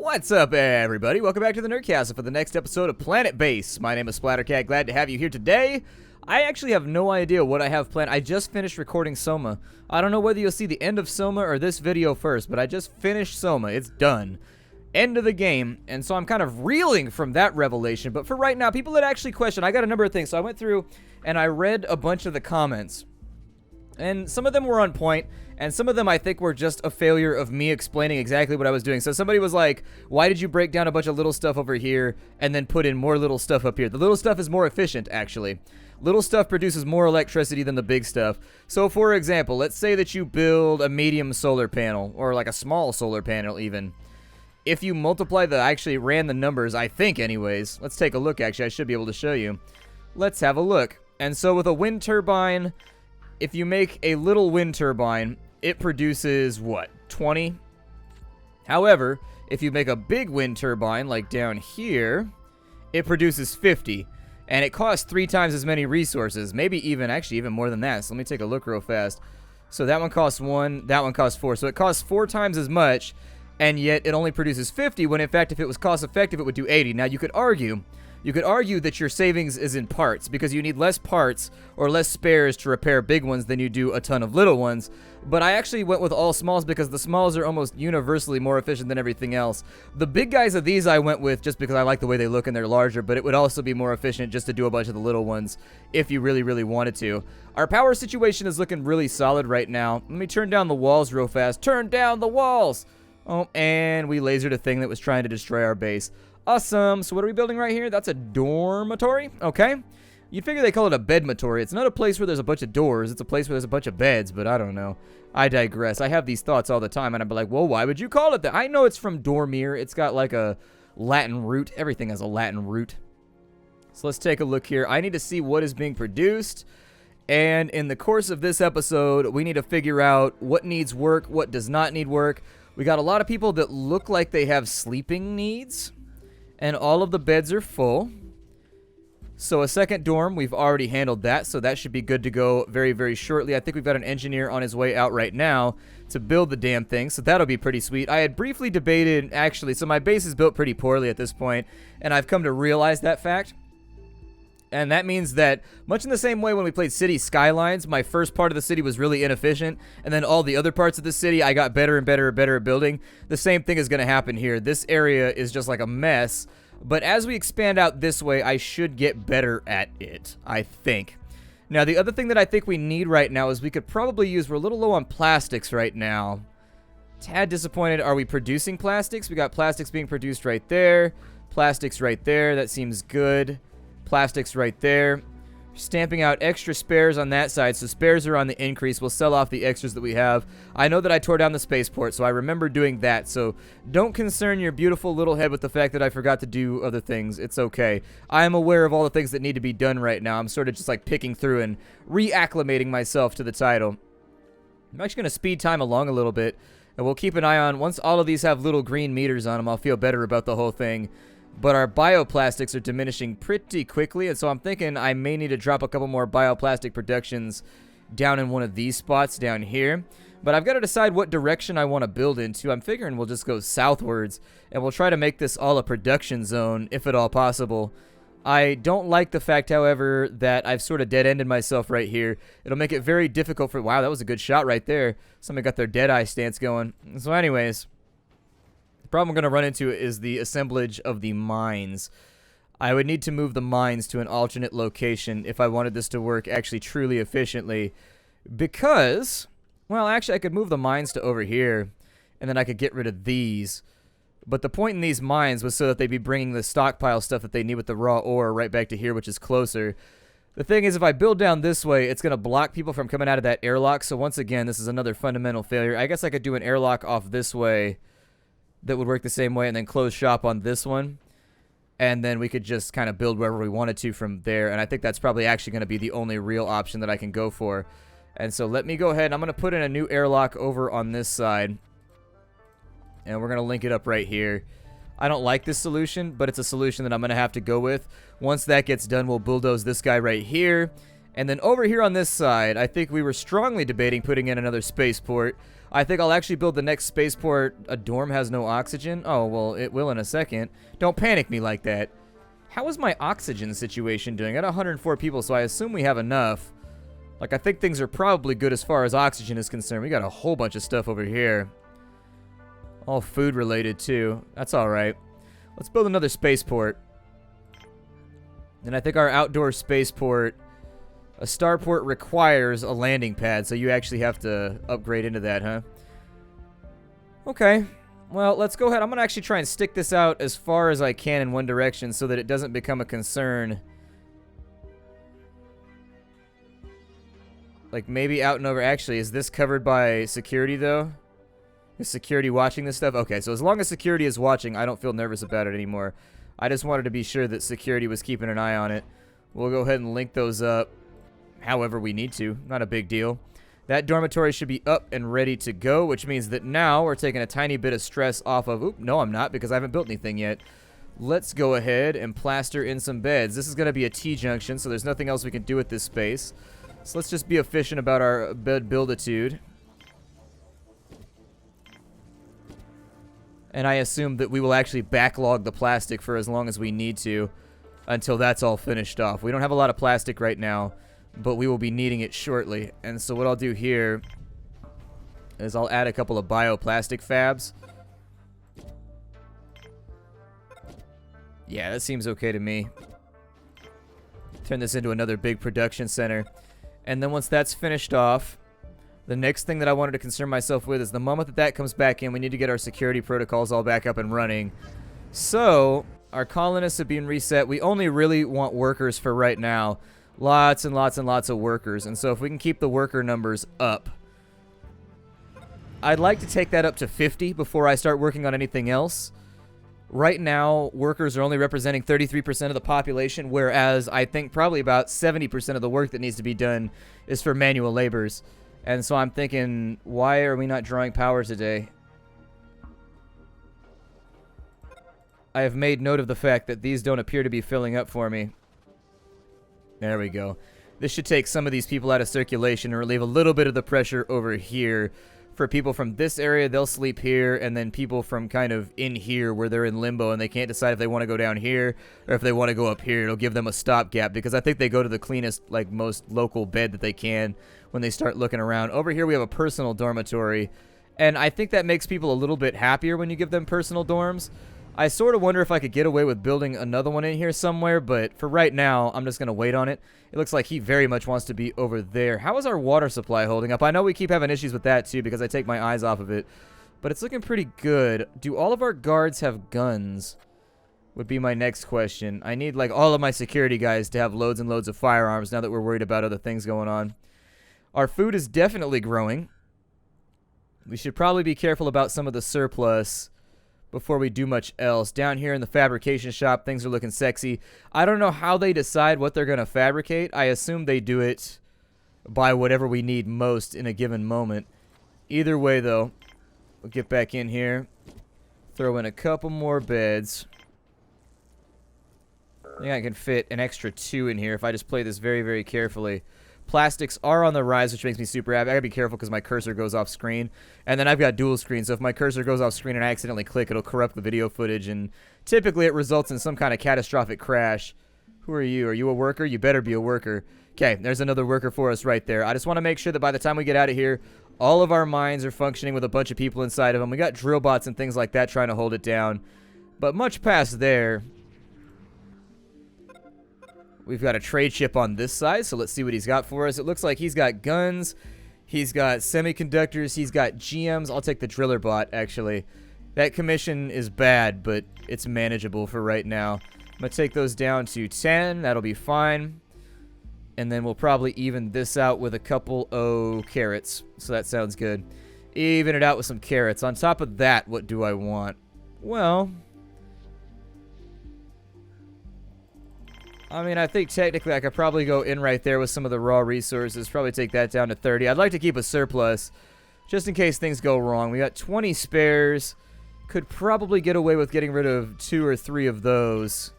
What's up, everybody? Welcome back to the Nerdcastle for the next episode of Planetbase. My name is Splattercat. Glad to have you here today. I actually have no idea what I have planned. I just finished recording Soma. I don't know whether you'll see the end of Soma or this video first, but I just finished Soma. It's done. End of the game, and so I'm kind of reeling from that revelation. But for right now, people that actually question, I got a number of things. So I went through and I read a bunch of the comments, and some of them were on point, and some of them I think were just a failure of me explaining exactly what I was doing. So somebody was like, why did you break down a bunch of little stuff over here and then put in more little stuff up here? The little stuff is more efficient, actually. Little stuff produces more electricity than the big stuff. So for example, let's say that you build a medium solar panel, or like a small solar panel even. If you multiply I actually ran the numbers, I think anyways. Let's take a look, actually. I should be able to show you. Let's have a look. And so with a wind turbine, if you make a little wind turbine, it produces, what, 20? However, if you make a big wind turbine, like down here, it produces 50. And it costs 3 times as many resources. Maybe even, actually, even more than that. So let me take a look real fast. So that one costs 1, that one costs 4. So it costs 4 times as much, and yet it only produces 50, when in fact, if it was cost effective, it would do 80. Now, you could argue that your savings is in parts, because you need less parts or less spares to repair big ones than you do a ton of little ones. But I actually went with all smalls because the smalls are almost universally more efficient than everything else. The big guys of these I went with just because I like the way they look and they're larger, but it would also be more efficient just to do a bunch of the little ones if you really, really wanted to. Our power situation is looking really solid right now. Let me turn down the walls real fast. Turn down the walls! Oh, and we lasered a thing that was trying to destroy our base. Awesome. So what are we building right here? That's a dormitory. Okay. You'd figure they call it a bedmatory. It's not a place where there's a bunch of doors. It's a place where there's a bunch of beds, but I don't know. I digress. I have these thoughts all the time, and I'd be like, well, why would you call it that? I know it's from dormir. It's got like a Latin root. Everything has a Latin root. So let's take a look here. I need to see what is being produced, and in the course of this episode, we need to figure out what needs work, what does not need work. We got a lot of people that look like they have sleeping needs, and all of the beds are full. So a second dorm, we've already handled that, so that should be good to go very, very shortly. I think we've got an engineer on his way out right now to build the damn thing, so that'll be pretty sweet. I had briefly debated, actually, so my base is built pretty poorly at this point, and I've come to realize that fact. And that means that, much in the same way when we played City Skylines, my first part of the city was really inefficient, and then all the other parts of the city I got better and better and better at building. The same thing is going to happen here. This area is just like a mess, but as we expand out this way, I should get better at it, I think. Now, the other thing that I think we need right now is we could probably use, we're a little low on plastics right now. Tad disappointed. Are we producing plastics? We got plastics being produced right there. Plastics right there. That seems good. Plastics right there. Stamping out extra spares on that side, so spares are on the increase. We'll sell off the extras that we have. I know that I tore down the spaceport, so I remember doing that, so don't concern your beautiful little head with the fact that I forgot to do other things. It's okay. I am aware of all the things that need to be done right now. I'm sort of just like picking through and reacclimating myself to the title. I'm actually going to speed time along a little bit, and we'll keep an eye on, once all of these have little green meters on them, I'll feel better about the whole thing. But our bioplastics are diminishing pretty quickly, and so I'm thinking I may need to drop a couple more bioplastic productions down in one of these spots down here. But I've got to decide what direction I want to build into. I'm figuring we'll just go southwards, and we'll try to make this all a production zone, if at all possible. I don't like the fact, however, that I've sort of dead-ended myself right here. It'll make it very difficult for... Wow, that was a good shot right there. Somebody got their Deadeye stance going. So anyways... The problem I'm going to run into is the assemblage of the mines. I would need to move the mines to an alternate location if I wanted this to work actually truly efficiently. Because, well, actually I could move the mines to over here, and then I could get rid of these. But the point in these mines was so that they'd be bringing the stockpile stuff that they need with the raw ore right back to here, which is closer. The thing is, if I build down this way, it's going to block people from coming out of that airlock. So once again, this is another fundamental failure. I guess I could do an airlock off this way that would work the same way, and then close shop on this one, and then we could just kind of build wherever we wanted to from there. And I think that's probably actually going to be the only real option that I can go for. And so let me go ahead, and I'm going to put in a new airlock over on this side, and we're going to link it up right here. I don't like this solution, but it's a solution that I'm going to have to go with. Once that gets done, we'll bulldoze this guy right here, And then over here on this side, I think we were strongly debating putting in another spaceport. I think I'll actually build the next spaceport. A dorm has no oxygen? Oh, well, it will in a second. Don't panic me like that. How is my oxygen situation doing? I got 104 people, so I assume we have enough. Like, I think things are probably good as far as oxygen is concerned. We got a whole bunch of stuff over here. All food related, too. That's alright. Let's build another spaceport. And I think our outdoor spaceport... A starport requires a landing pad, so you actually have to upgrade into that, huh? Okay. Well, let's go ahead. I'm going to actually try and stick this out as far as I can in one direction so that it doesn't become a concern. Like, maybe out and over. Actually, is this covered by security, though? Is security watching this stuff? Okay, so as long as security is watching, I don't feel nervous about it anymore. I just wanted to be sure that security was keeping an eye on it. We'll go ahead and link those up however we need to. Not a big deal. That dormitory should be up and ready to go, which means that now we're taking a tiny bit of stress off of... Oop, no, I'm not, because I haven't built anything yet. Let's go ahead and plaster in some beds. This is going to be a T-junction, so there's nothing else we can do with this space. So let's just be efficient about our bed builditude. And I assume that we will actually backlog the plastic for as long as we need to until that's all finished off. We don't have a lot of plastic right now, but we will be needing it shortly. And so what I'll do here is I'll add a couple of bioplastic fabs. Yeah, that seems okay to me. Turn this into another big production center. And then once that's finished off, the next thing that I wanted to concern myself with is the moment that that comes back in, we need to get our security protocols all back up and running. So, our colonists have been reset. We only really want workers for right now. Lots and lots and lots of workers. And so if we can keep the worker numbers up. I'd like to take that up to 50 before I start working on anything else. Right now, workers are only representing 33% of the population, whereas I think probably about 70% of the work that needs to be done is for manual labors. And so I'm thinking, why are we not drawing power today? I have made note of the fact that these don't appear to be filling up for me. There we go. This should take some of these people out of circulation and relieve a little bit of the pressure over here. For people from this area, they'll sleep here, and then people from kind of in here where they're in limbo and they can't decide if they want to go down here or if they want to go up here. It'll give them a stopgap because I think they go to the cleanest, like, most local bed that they can when they start looking around. Over here we have a personal dormitory, and I think that makes people a little bit happier when you give them personal dorms. I sort of wonder if I could get away with building another one in here somewhere, but for right now, I'm just going to wait on it. It looks like he very much wants to be over there. How is our water supply holding up? I know we keep having issues with that, too, because I take my eyes off of it, but it's looking pretty good. Do all of our guards have guns? Would be my next question. I need, like, all of my security guys to have loads and loads of firearms now that we're worried about other things going on. Our food is definitely growing. We should probably be careful about some of the surplus before we do much else. Down here in the fabrication shop, things are looking sexy. I don't know how they decide what they're going to fabricate. I assume they do it by whatever we need most in a given moment. Either way, though, we'll get back in here, throw in a couple more beds. I think I can fit an extra 2 in here if I just play this very, very carefully. Plastics are on the rise, which makes me super happy. I gotta be careful because my cursor goes off screen. And then I've got dual screen, so if my cursor goes off screen and I accidentally click, it'll corrupt the video footage, and typically it results in some kind of catastrophic crash. Who are you? Are you a worker? You better be a worker. Okay, there's another worker for us right there. I just want to make sure that by the time we get out of here, all of our mines are functioning with a bunch of people inside of them. We got drill bots and things like that trying to hold it down. But much past there, we've got a trade ship on this side, so let's see what he's got for us. It looks like he's got guns, he's got semiconductors, he's got GMs. I'll take the driller bot, actually. That commission is bad, but it's manageable for right now. I'm going to take those down to 10. That'll be fine. And then we'll probably even this out with a couple of carrots. So that sounds good. Even it out with some carrots. On top of that, what do I want? Well, I mean, I think technically I could probably go in right there with some of the raw resources. Probably take that down to 30. I'd like to keep a surplus just in case things go wrong. We got 20 spares. Could probably get away with getting rid of 2 or 3 of those.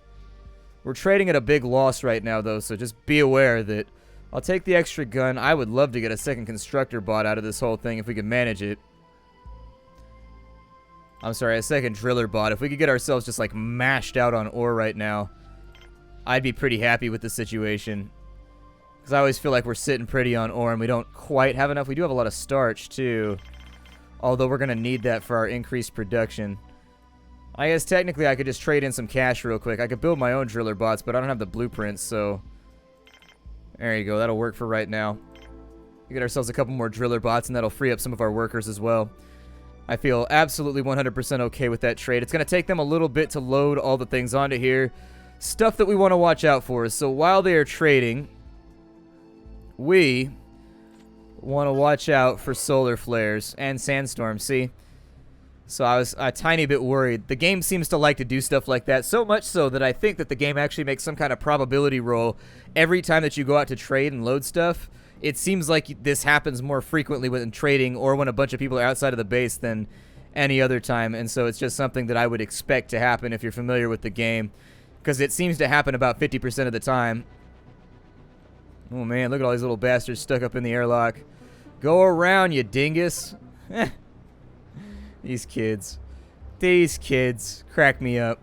We're trading at a big loss right now, though, so just be aware that I'll take the extra gun. I would love to get a second constructor bot out of this whole thing if we could manage it. I'm sorry, a second driller bot. If we could get ourselves just like mashed out on ore right now, I'd be pretty happy with the situation. Because I always feel like we're sitting pretty on ore and we don't quite have enough. We do have a lot of starch too. Although we're going to need that for our increased production. I guess technically I could just trade in some cash real quick. I could build my own driller bots, but I don't have the blueprints, so... There you go, that'll work for right now. We get ourselves a couple more driller bots and that'll free up some of our workers as well. I feel absolutely 100% okay with that trade. It's going to take them a little bit to load all the things onto here. Stuff that we want to watch out for. So while they are trading, we want to watch out for solar flares and sandstorms, see? So I was a tiny bit worried. The game seems to like to do stuff like that, so much so that I think that the game actually makes some kind of probability roll every time that you go out to trade and load stuff. It seems like this happens more frequently when trading or when a bunch of people are outside of the base than any other time, and so it's just something that I would expect to happen if you're familiar with the game, because it seems to happen about 50% of the time. Oh man, look at all these little bastards stuck up in the airlock. Go around, you dingus. These kids crack me up.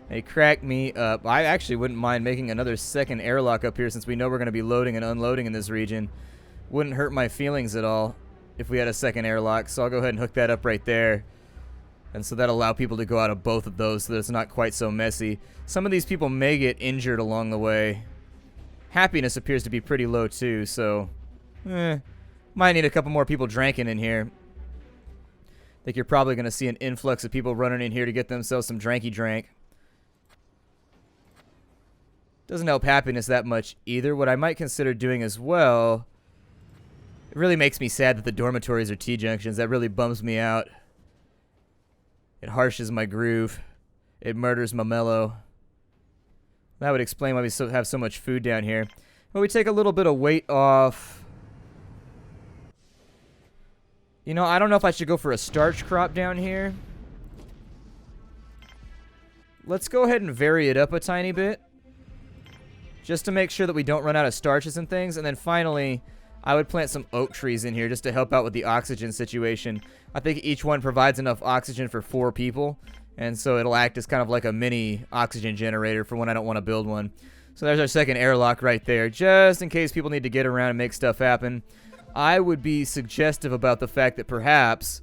They crack me up. I actually wouldn't mind making another second airlock up here since we know we're going to be loading and unloading in this region. Wouldn't hurt my feelings at all if we had a second airlock, so I'll go ahead and hook that up right there. And so that'll allow people to go out of both of those so that it's not quite so messy. Some of these people may get injured along the way. Happiness appears to be pretty low too, so... might need a couple more people drinking in here. I think you're probably going to see an influx of people running in here to get themselves some dranky drank. Doesn't help happiness that much either. What I might consider doing as well... It really makes me sad that the dormitories are T-junctions. That really bums me out. It harshes my groove. It murders my mellow. That would explain why we have so much food down here. But we take a little bit of weight off. You know, I don't know if I should go for a starch crop down here. Let's go ahead and vary it up a tiny bit. Just to make sure that we don't run out of starches and things. And then finally, I would plant some oak trees in here just to help out with the oxygen situation. I think each one provides enough oxygen for 4 people. And so it'll act as kind of like a mini oxygen generator for when I don't want to build one. So there's our second airlock right there. Just in case people need to get around and make stuff happen. I would be suggestive about the fact that perhaps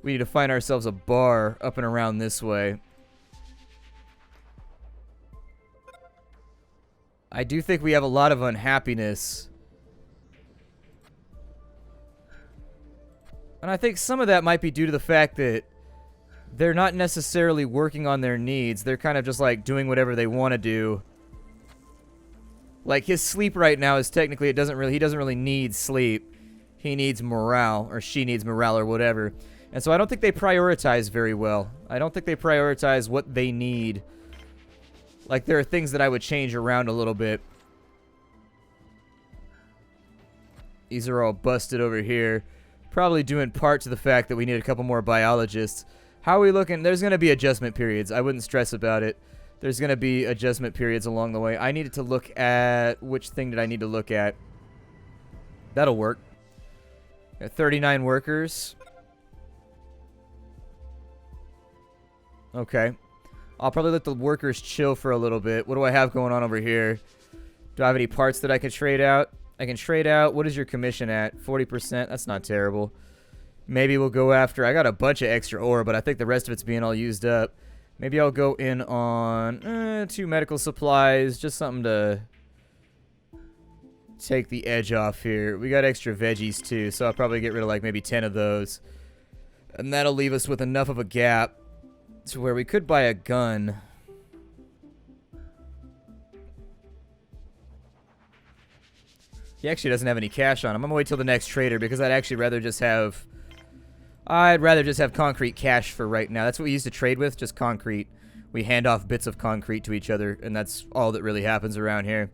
we need to find ourselves a bar up and around this way. I do think we have a lot of unhappiness. And I think some of that might be due to the fact that they're not necessarily working on their needs. They're kind of just like doing whatever they want to do. Like his sleep right now is technically he doesn't really need sleep. He needs morale, or she needs morale, or whatever. And so I don't think they prioritize very well. I don't think they prioritize what they need. Like, there are things that I would change around a little bit. These are all busted over here. Probably due in part to the fact that we need a couple more biologists. How are we looking? There's going to be adjustment periods. I wouldn't stress about it. There's going to be adjustment periods along the way. I needed to look at... Which thing did I need to look at? That'll work. Got 39 workers. Okay. I'll probably let the workers chill for a little bit. What do I have going on over here? Do I have any parts that I can trade out? I can trade out. What is your commission at? 40%? That's not terrible. Maybe we'll go after... I got a bunch of extra ore, but I think the rest of it's being all used up. Maybe I'll go in on 2 medical supplies. Just something to take the edge off here. We got extra veggies too, so I'll probably get rid of like maybe 10 of those. And that'll leave us with enough of a gap to where we could buy a gun. He actually doesn't have any cash on him. I'm gonna wait till the next trader because I'd actually rather just have... I'd rather just have concrete cash for right now. That's what we used to trade with, just concrete. We hand off bits of concrete to each other, and that's all that really happens around here.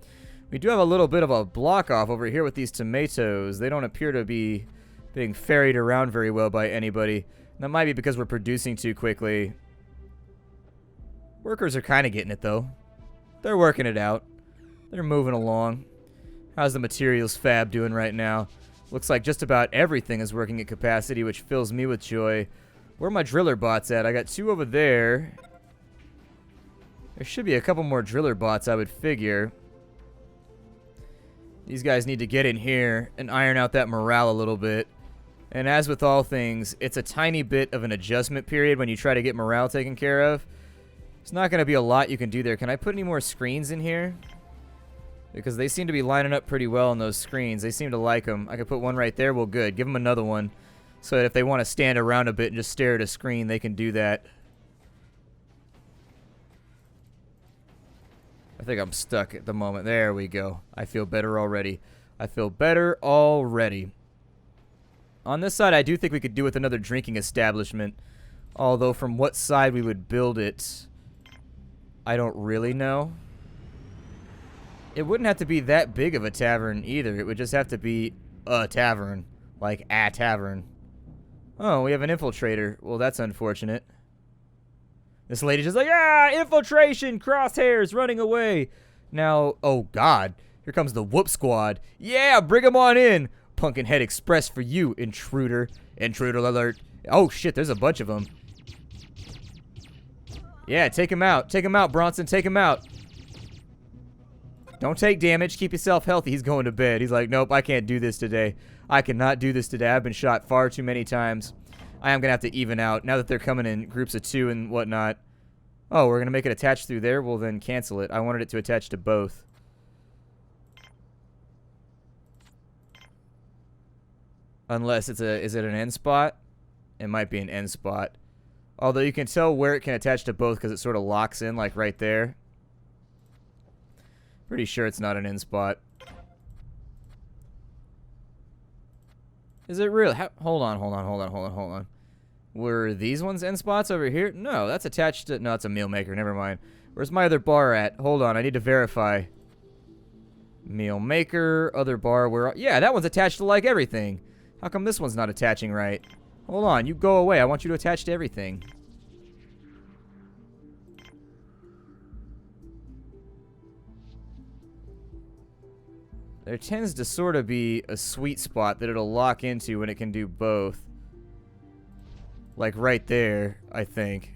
We do have a little bit of a block off over here with these tomatoes. They don't appear to be being ferried around very well by anybody. That might be because we're producing too quickly. Workers are kind of getting it, though. They're working it out. They're moving along. How's the materials fab doing right now? Looks like just about everything is working at capacity, which fills me with joy. Where are my driller bots at? I got 2 over there. There should be a couple more driller bots, I would figure. These guys need to get in here and iron out that morale a little bit. And as with all things, it's a tiny bit of an adjustment period when you try to get morale taken care of. There's not going to be a lot you can do there. Can I put any more screens in here? Because they seem to be lining up pretty well on those screens. They seem to like them. I could put one right there. Well, good. Give them another one. So that if they want to stand around a bit and just stare at a screen, they can do that. I think I'm stuck at the moment. There we go. I feel better already. I feel better already. On this side, I do think we could do with another drinking establishment. Although from what side we would build it, I don't really know. It wouldn't have to be that big of a tavern either. It would just have to be a tavern. Like a tavern. Oh, we have an infiltrator. Well, that's unfortunate. This lady's just like, ah, infiltration, crosshairs, running away. Now, oh God, here comes the whoop squad. Yeah, bring them on in. Pumpkinhead Express for you, intruder. Intruder alert. Oh shit, there's a bunch of them. Yeah, take him out. Take him out, Bronson. Take him out. Don't take damage. Keep yourself healthy. He's going to bed. He's like, nope, I can't do this today. I cannot do this today. I've been shot far too many times. I am going to have to even out now that they're coming in groups of 2 and whatnot. Oh, we're going to make it attach through there? Well, then cancel it. I wanted it to attach to both. Unless it's a... Is it an end spot? It might be an end spot. Although you can tell where it can attach to both because it sort of locks in, like right there. Pretty sure it's not an end spot. Is it real? Hold on. Were these ones end spots over here? No, that's attached to... No, it's a meal maker. Never mind. Where's my other bar at? Hold on, I need to verify. Meal maker, other bar, where... Yeah, that one's attached to, like, everything. How come this one's not attaching right? Hold on, you go away. I want you to attach to everything. There tends to sort of be a sweet spot that it'll lock into when it can do both. Like right there, I think.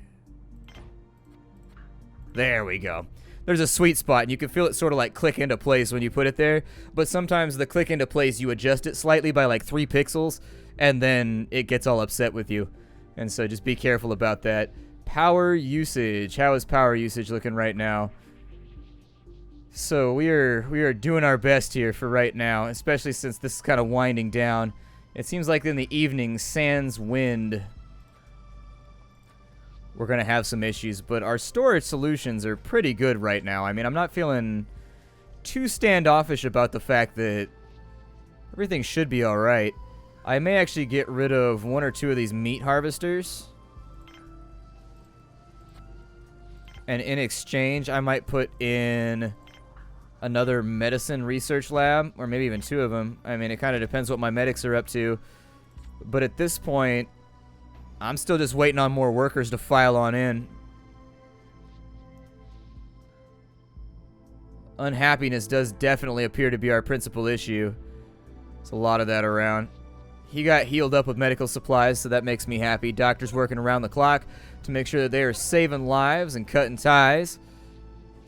There we go. There's a sweet spot, and you can feel it sort of like click into place when you put it there. But sometimes the click into place, you adjust it slightly by like 3 pixels, and then it gets all upset with you. And so just be careful about that. Power usage. How is power usage looking right now? So we are doing our best here for right now, especially since this is kind of winding down. It seems like in the evening, sans wind, we're going to have some issues, but our storage solutions are pretty good right now. I mean, I'm not feeling too standoffish about the fact that everything should be all right. I may actually get rid of 1 or 2 of these meat harvesters. And in exchange, I might put in another medicine research lab, or maybe even 2 of them. I mean, it kind of depends what my medics are up to. But at this point, I'm still just waiting on more workers to file on in. Unhappiness does definitely appear to be our principal issue. There's a lot of that around. He got healed up with medical supplies, so that makes me happy. Doctors working around the clock to make sure that they are saving lives and cutting ties.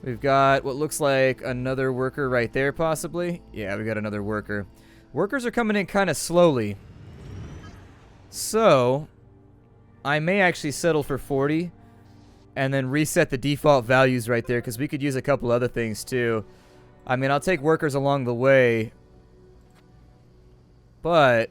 We've got what looks like another worker right there, possibly. Yeah, we got another worker. Workers are coming in kind of slowly. So, I may actually settle for 40 and then reset the default values right there because we could use a couple other things too. I mean, I'll take workers along the way, but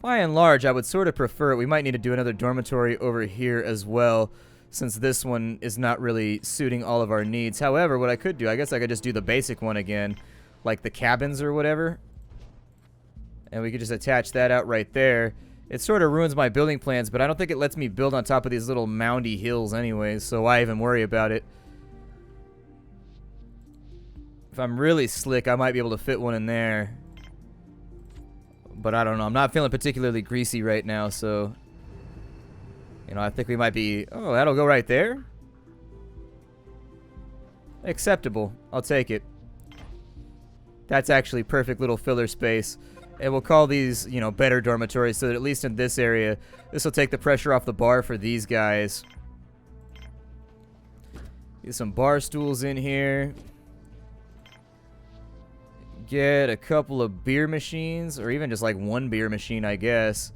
by and large, I would sort of prefer it. We might need to do another dormitory over here as well, since this one is not really suiting all of our needs. However, what I could do, I guess I could just do the basic one again, like the cabins or whatever. And we could just attach that out right there. It sort of ruins my building plans, but I don't think it lets me build on top of these little moundy hills anyways, so why even worry about it? If I'm really slick, I might be able to fit one in there. But I don't know. I'm not feeling particularly greasy right now, so... You know, I think we might be... Oh, that'll go right there? Acceptable. I'll take it. That's actually perfect little filler space. And we'll call these, you know, better dormitories so that at least in this area, this will take the pressure off the bar for these guys. Get some bar stools in here. Get a couple of beer machines, or even just like one beer machine, I guess.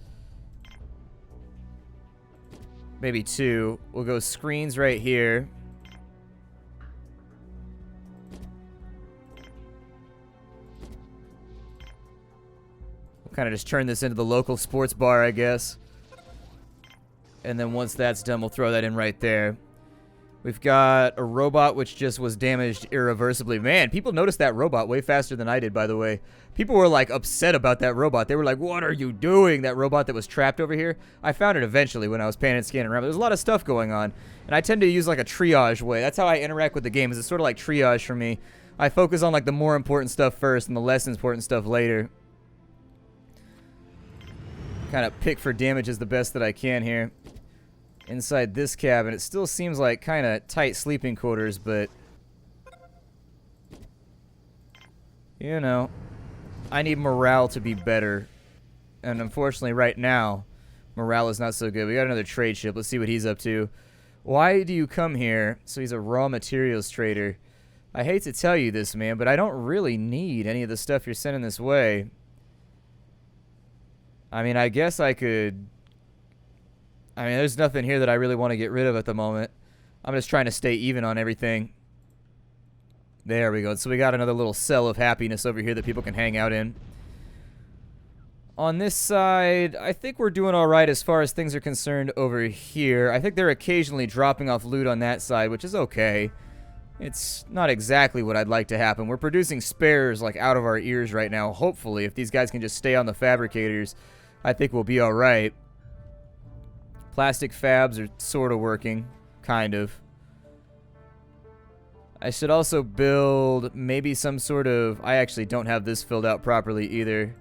Maybe two. We'll go screens right here. We'll kind of just turn this into the local sports bar, I guess. And then once that's done, we'll throw that in right there. We've got a robot which just was damaged irreversibly. Man, people noticed that robot way faster than I did, by the way. People were, like, upset about that robot. They were like, what are you doing? That robot that was trapped over here. I found it eventually when I was panning and scanning around. There's a lot of stuff going on. And I tend to use, like, a triage way. That's how I interact with the game. It's sort of like triage for me. I focus on, like, the more important stuff first and the less important stuff later. Kind of pick for damages the best that I can here. Inside this cabin, it still seems like kind of tight sleeping quarters, but you know, I need morale to be better, and unfortunately right now morale is not so good. We got another trade ship. Let's see what he's up to. Why do you come here? So he's a raw materials trader. I hate to tell you this, man, but I don't really need any of the stuff you're sending this way. I mean, I guess I could... I mean, there's nothing here that I really want to get rid of at the moment. I'm just trying to stay even on everything. There we go. So we got another little cell of happiness over here that people can hang out in. On this side, I think we're doing all right as far as things are concerned over here. I think they're occasionally dropping off loot on that side, which is okay. It's not exactly what I'd like to happen. We're producing spares like out of our ears right now. Hopefully, if these guys can just stay on the fabricators, I think we'll be all right. Plastic fabs are sort of working, kind of. I should also build maybe some sort of... I actually don't have this filled out properly either.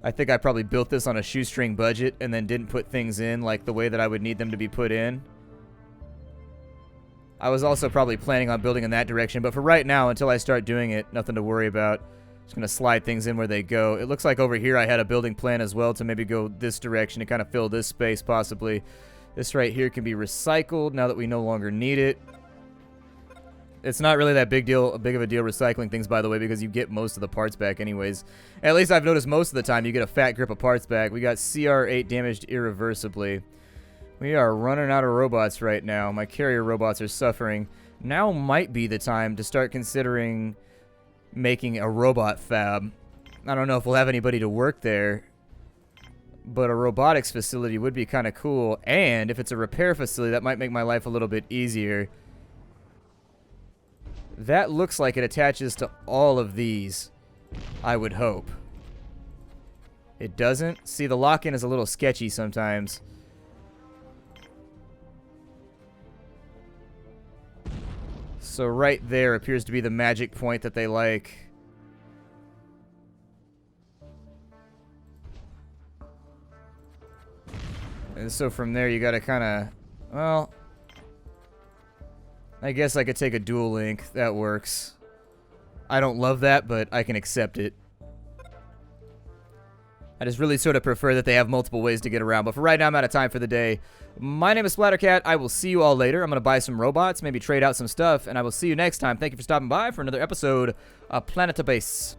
I think I probably built this on a shoestring budget and then didn't put things in like the way that I would need them to be put in. I was also probably planning on building in that direction, but for right now, until I start doing it, nothing to worry about. Just going to slide things in where they go. It looks like over here I had a building plan as well to maybe go this direction to kind of fill this space possibly. This right here can be recycled now that we no longer need it. It's not really that big of a deal recycling things, by the way, because you get most of the parts back anyways. At least I've noticed most of the time you get a fat grip of parts back. We got CR8 damaged irreversibly. We are running out of robots right now. My carrier robots are suffering. Now might be the time to start considering making a robot fab. I don't know if we'll have anybody to work there, but a robotics facility would be kind of cool. And if it's a repair facility, that might make my life a little bit easier. That looks like it attaches to all of these, I would hope. It doesn't? See, the lock-in is a little sketchy sometimes. So right there appears to be the magic point that they like. And so from there you gotta kinda... Well... I guess I could take a dual link. That works. I don't love that, but I can accept it. I just really sort of prefer that they have multiple ways to get around. But for right now, I'm out of time for the day. My name is Splattercat. I will see you all later. I'm going to buy some robots, maybe trade out some stuff, and I will see you next time. Thank you for stopping by for another episode of Planetbase.